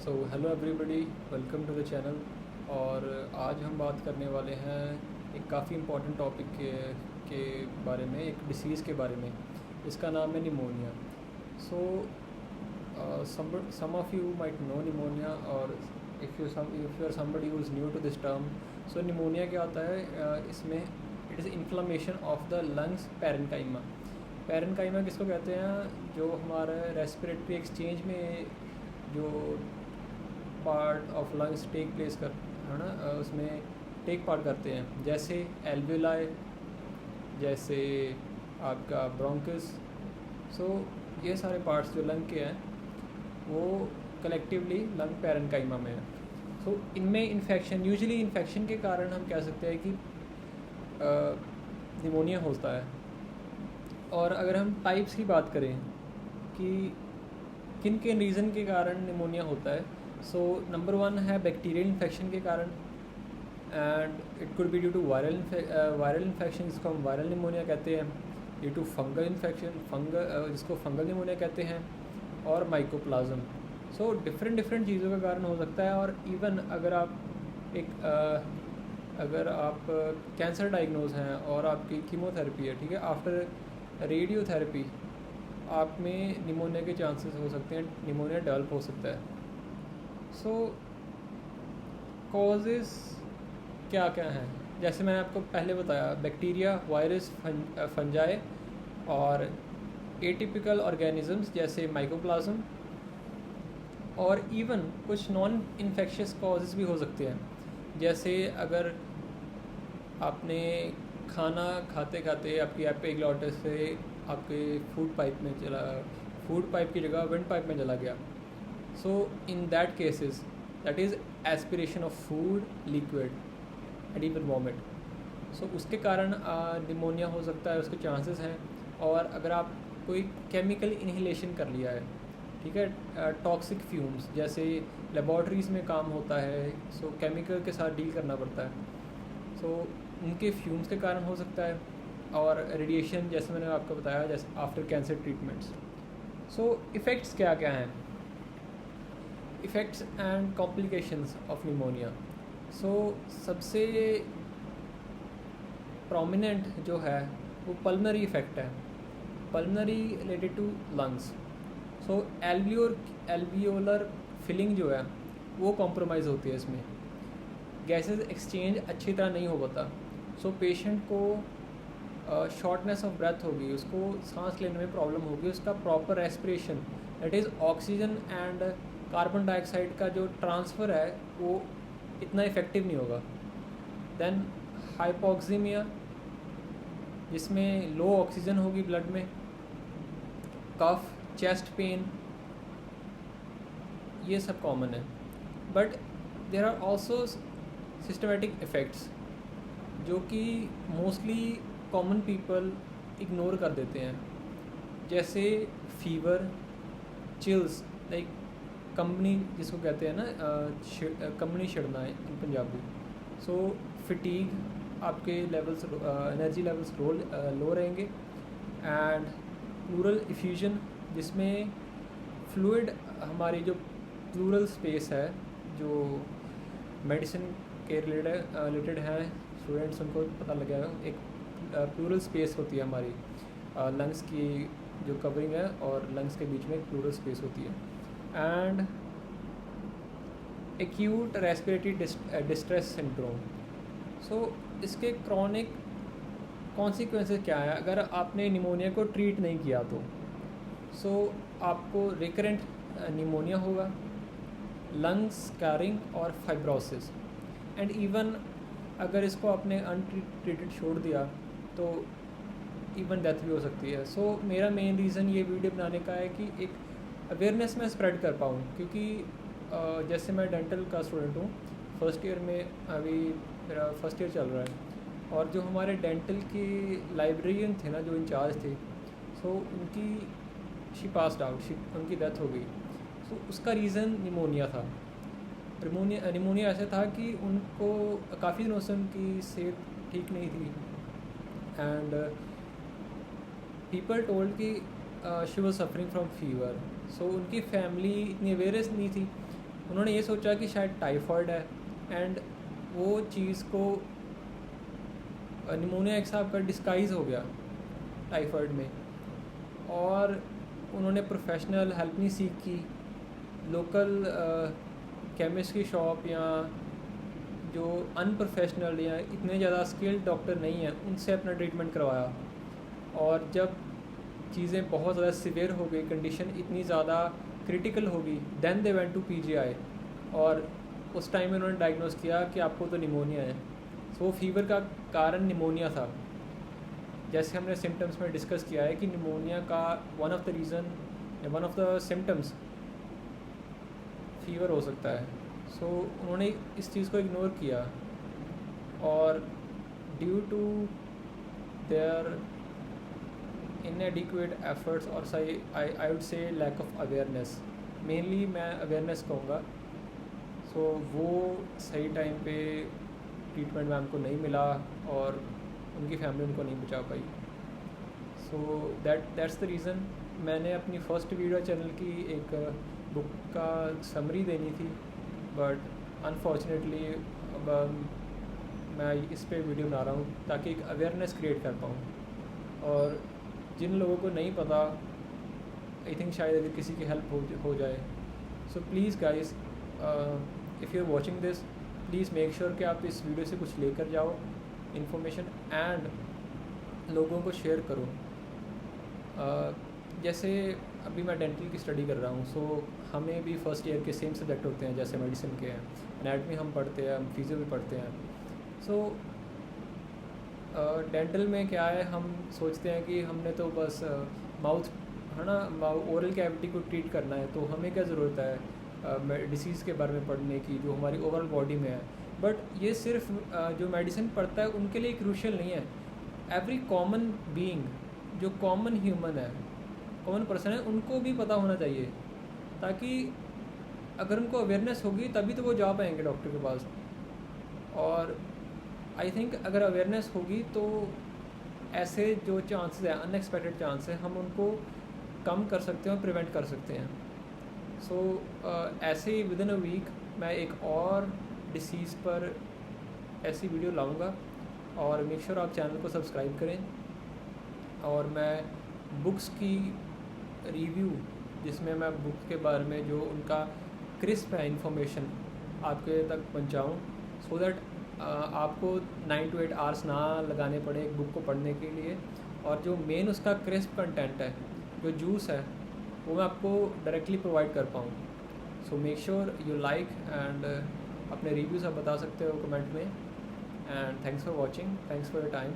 Hello everybody, welcome to the channel. और आज हम बात करने वाले हैं एक काफ़ी इम्पोर्टेंट टॉपिक के बारे में, एक डिसीज़ के बारे में। इसका नाम है pneumonia. So some of you might know pneumonia, और if you are somebody who is new to this term. So pneumonia क्या होता है? इसमें it is inflammation of the lungs parenchyma. Parenchyma किसको कहते हैं? जो हमारा रेस्पिरेटरी एक्सचेंज में जो part of lungs take place कर, है ना, उसमें टेक पार्ट करते हैं, जैसे एल्वेलाई, जैसे आपका ब्रोंकस। सो ये सारे पार्ट्स जो लंग के हैं वो कलेक्टिवली लंग पैरेन्काइमा में है। सो इनमें इन्फेक्शन, यूजुअली इन्फेक्शन के कारण हम कह सकते हैं कि निमोनिया होता है। और अगर हम टाइप्स की बात करें कि किन किन रीज़न के कारण निमोनिया होता है, सो नंबर 1 है बैक्टीरियल इन्फेक्शन के कारण, and it could be due to viral infection, जिसको हम वायरल निमोनिया कहते हैं, ड्यू टू फंगल इन्फेक्शन, जिसको फंगल निमोनिया कहते हैं, और माइकोप्लाज्म। सो डिफरेंट चीज़ों का कारण हो सकता है। और इवन अगर आप कैंसर डायग्नोज हैं और आपकी कीमोथेरेपी है, ठीक है, आफ्टर रेडियोथेरेपी आप में निमोनिया के चांसेस हो सकते हैं, निमोनिया डेवलप हो सकता है। सो कॉजेज़ क्या क्या हैं? जैसे मैंने आपको पहले बताया, बैक्टीरिया, वायरस, फंजाई और एटिपिकल ऑर्गेनिजम्स जैसे माइकोप्लाज्म, और इवन कुछ नॉन इन्फेक्शियस कॉजेज़ भी हो सकते हैं। जैसे अगर आपने खाना खाते खाते आपकी एपिग्लॉटिस से आपके फूड पाइप की जगह विंड पाइप में चला गया, so in that cases that is aspiration of food liquid and even vomit. So उसके कारण निमोनिया हो सकता है, उसके चांसेस हैं। और अगर आप कोई केमिकल इन्हेलेशन कर लिया है, ठीक है, टॉक्सिक फ्यूम्स जैसे लेबॉर्ट्रीज़ में काम होता है, सो केमिकल के साथ डील करना पड़ता है, सो उनके फ्यूम्स के कारण हो सकता है। और रेडिएशन, जैसे मैंने आपको बताया, जैसे after cancer treatments. So effects क्या क्या हैं? Effects and complications of pneumonia. So सबसे प्रोमिनेंट जो है वो पल्मनरी इफ़ेक्ट है, pulmonary related to lungs. So alveolar filling जो है वो कॉम्प्रोमाइज़ होती है, इसमें गैसेस एक्सचेंज अच्छी तरह नहीं हो पाता। सो पेशेंट को शॉर्टनेस ऑफ ब्रेथ होगी, उसको सांस लेने में प्रॉब्लम होगी, उसका proper respiration, that is oxygen and carbon dioxide का जो ट्रांसफ़र है वो इतना इफ़ेक्टिव नहीं होगा। देन हाइपोक्सीमिया, जिसमें लो ऑक्सीजन होगी ब्लड में, कफ, चेस्ट पेन, ये सब कॉमन है। But there are also systematic effects जो कि मोस्टली कॉमन पीपल इग्नोर कर देते हैं, जैसे फीवर, चिल्स, लाइक कंबनी जिसको कहते हैं ना, कंबनी छिड़ना है इन पंजाबी। सो फिटीग, आपके लेवल्स, एनर्जी लेवल्स लो रहेंगे, एंड प्लूरल इफ्यूजन, जिसमें फ्लूइड, हमारी जो प्लूरल स्पेस है जो मेडिसिन के रिलेटेड है, स्टूडेंट्स उनको पता लगेगा, एक प्लूरल स्पेस होती है हमारी लंग्स की जो कवरिंग है, और लंग्स के बीच में एक प्लूरल स्पेस होती है। And acute respiratory distress syndrome. So इसके क्रॉनिक कॉन्सिक्वेंसेस क्या है अगर आपने निमोनिया को ट्रीट नहीं किया तो? सो आपको रिकरेंट निमोनिया होगा, लंग स्कारिंग और फाइब्रोसिस, एंड इवन अगर इसको आपने अनट्रीटेड छोड़ दिया तो इवन डेथ भी हो सकती है। सो मेरा मेन रीज़न ये वीडियो बनाने का है कि एक अवेयरनेस मैं स्प्रेड कर पाऊँ, क्योंकि जैसे मैं डेंटल का स्टूडेंट हूँ, फर्स्ट ईयर में, अभी मेरा फर्स्ट ईयर चल रहा है, और जो हमारे डेंटल की लाइब्रेरियन थे ना, जो इंचार्ज थे, सो उनकी शी पास्ड आउट, उनकी डेथ हो गई। सो उसका रीज़न निमोनिया था। निमोनिया ऐसा था कि उनको काफ़ी दिनों से उनकी सेहत ठीक नहीं थी, एंड पीपल टोल्ड कि she was suffering from fever. So उनकी फैमिली इतनी अवेयरनेस नहीं थी, उन्होंने ये सोचा कि शायद टाइफॉइड है, एंड वो चीज़ को निमोनिया एक हिसाब का डिस्गाइज़ हो गया टाइफॉइड में। और उन्होंने प्रोफेशनल हेल्प नहीं सीख की, लोकल केमिस्ट की शॉप या जो अनप्रोफेशनल या इतने ज़्यादा स्किल्ड डॉक्टर नहीं हैं उनसे अपना ट्रीटमेंट करवाया। और जब चीज़ें बहुत ज़्यादा सिवियर हो गई, कंडीशन इतनी ज़्यादा क्रिटिकल हो गई, then they went to PGI, और उस टाइम में उन्होंने डायग्नोस किया कि आपको तो निमोनिया है। सो फीवर का कारण निमोनिया था। जैसे हमने सिम्टम्स में डिस्कस किया है कि निमोनिया का वन ऑफ द रीज़न या one of the symptoms fever हो सकता है। सो उन्होंने इस चीज़ को इग्नोर किया, और due to their inadequate efforts और I would say lack of awareness, mainly मैं अवेयरनेस कहूँगा। सो वो सही टाइम पे ट्रीटमेंट मैम को नहीं मिला और उनकी फैमिली उनको नहीं बचा पाई। सो दैट्स द रीज़न मैंने अपनी फ़र्स्ट वीडियो चैनल की एक बुक का समरी देनी थी, बट अनफॉर्चुनेटली अब मैं इस पे वीडियो बना रहा हूँ ताकि एक अवेयरनेस क्रिएट कर पाऊँ। और जिन लोगों को नहीं पता, आई थिंक शायद अगर किसी की हेल्प हो जाए। So please guys, if you are watching this, please make sure कि आप इस वीडियो से कुछ लेकर जाओ इन्फॉर्मेशन, एंड लोगों को शेयर करो। जैसे अभी मैं डेंटल की स्टडी कर रहा हूँ, सो हमें भी फर्स्ट ईयर के सेम सब्जेक्ट होते हैं जैसे मेडिसिन के हैं, एनाटमी हम पढ़ते हैं, हम फिजियो भी पढ़ते हैं। सो डेंटल में क्या है, हम सोचते हैं कि हमने तो बस माउथ है ना, ओरल कैविटी को ट्रीट करना है, तो हमें क्या ज़रूरत है डिसीज़ के बारे में पढ़ने की जो हमारी ओवरऑल बॉडी में है। बट ये सिर्फ जो मेडिसिन पढ़ता है उनके लिए क्रूशियल नहीं है। एवरी कॉमन बीइंग, जो कॉमन ह्यूमन है, कॉमन पर्सन है, उनको भी पता होना चाहिए, ताकि अगर उनको अवेयरनेस होगी तभी तो वो जा पाएंगे डॉक्टर के पास। और आई थिंक अगर अवेयरनेस होगी तो ऐसे जो चांसेस हैं, अनएक्सपेक्टेड चांस है, हम उनको कम कर सकते हैं और प्रिवेंट कर सकते हैं। सो ऐसे ही विद इन अ वीक मैं एक और डिसीज़ पर ऐसी वीडियो लाऊंगा, और मेक श्योर आप चैनल को सब्सक्राइब करें। और मैं बुक्स की रिव्यू, जिसमें मैं बुक के बारे में जो उनका क्रिस्प है इंफॉर्मेशन आपके तक पहुंचाऊं, सो दैट आपको 9 to 8 आवर्स ना लगाने पड़े एक बुक को पढ़ने के लिए, और जो मेन उसका क्रिस्प कंटेंट है, जो जूस है, वो मैं आपको डायरेक्टली प्रोवाइड कर पाऊँ। So make sure you like, and अपने रिव्यूज़ आप बता सकते हो कमेंट में। And thanks for watching, thanks for your time.